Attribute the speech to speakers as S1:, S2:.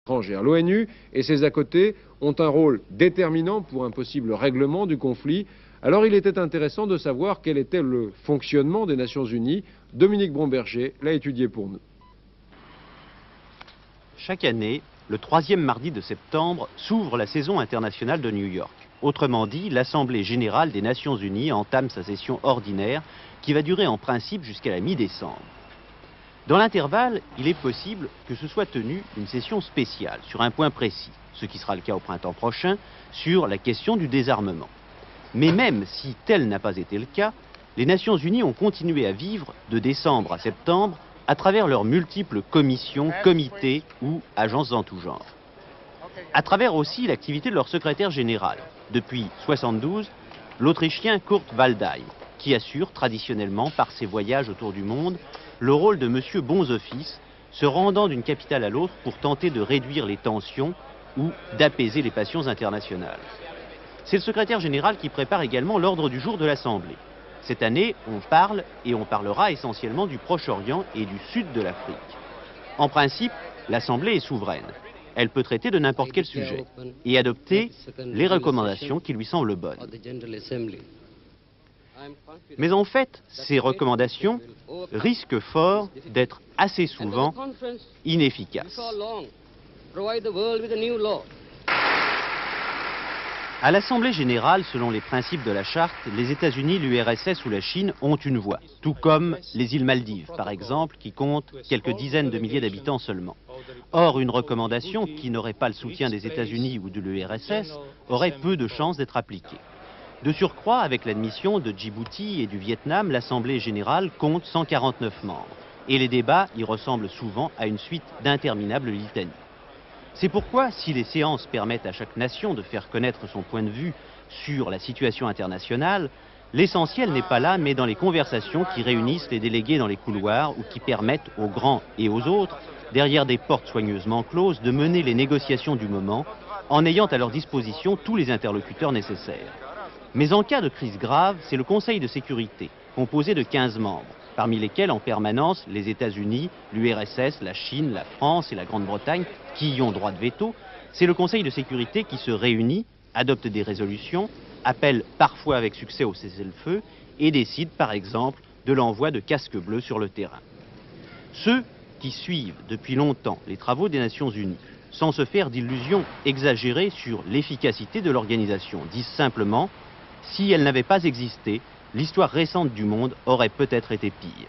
S1: étrangères. L'ONU et ses à côté ont un rôle déterminant pour un possible règlement du conflit. Alors il était intéressant de savoir quel était le fonctionnement des Nations Unies. Dominique Bromberger l'a étudié pour nous.
S2: Chaque année, le 3e mardi de septembre s'ouvre la saison internationale de New York. Autrement dit, l'Assemblée générale des Nations Unies entame sa session ordinaire qui va durer en principe jusqu'à la mi-décembre. Dans l'intervalle, il est possible que se soit tenue une session spéciale sur un point précis, ce qui sera le cas au printemps prochain, sur la question du désarmement. Mais même si tel n'a pas été le cas, les Nations Unies ont continué à vivre de décembre à septembre à travers leurs multiples commissions, comités ou agences en tout genre. À travers aussi l'activité de leur secrétaire général. Depuis 1972, l'Autrichien Kurt Waldheim, qui assure traditionnellement par ses voyages autour du monde le rôle de monsieur bons offices, se rendant d'une capitale à l'autre pour tenter de réduire les tensions ou d'apaiser les passions internationales. C'est le secrétaire général qui prépare également l'ordre du jour de l'Assemblée. Cette année, on parle et on parlera essentiellement du Proche-Orient et du sud de l'Afrique. En principe, l'Assemblée est souveraine. Elle peut traiter de n'importe quel sujet et adopter les recommandations qui lui semblent bonnes. Mais en fait, ces recommandations risquent fort d'être assez souvent inefficaces. À l'Assemblée générale, selon les principes de la Charte, les États-Unis, l'URSS ou la Chine ont une voix, tout comme les îles Maldives, par exemple, qui comptent quelques dizaines de milliers d'habitants seulement. Or, une recommandation qui n'aurait pas le soutien des États-Unis ou de l'URSS aurait peu de chances d'être appliquée. De surcroît, avec l'admission de Djibouti et du Vietnam, l'Assemblée générale compte 149 membres. Et les débats y ressemblent souvent à une suite d'interminables litanies. C'est pourquoi, si les séances permettent à chaque nation de faire connaître son point de vue sur la situation internationale, l'essentiel n'est pas là, mais dans les conversations qui réunissent les délégués dans les couloirs ou qui permettent aux grands et aux autres, derrière des portes soigneusement closes, de mener les négociations du moment en ayant à leur disposition tous les interlocuteurs nécessaires. Mais en cas de crise grave, c'est le Conseil de sécurité, composé de 15 membres, parmi lesquels en permanence les États-Unis, l'URSS, la Chine, la France et la Grande-Bretagne, qui y ont droit de veto. C'est le Conseil de sécurité qui se réunit, adopte des résolutions, appelle parfois avec succès au cessez-le-feu et décide par exemple de l'envoi de casques bleus sur le terrain. Ceux qui suivent depuis longtemps les travaux des Nations Unies, sans se faire d'illusions exagérées sur l'efficacité de l'organisation, disent simplement: si elle n'avait pas existé, l'histoire récente du monde aurait peut-être été pire.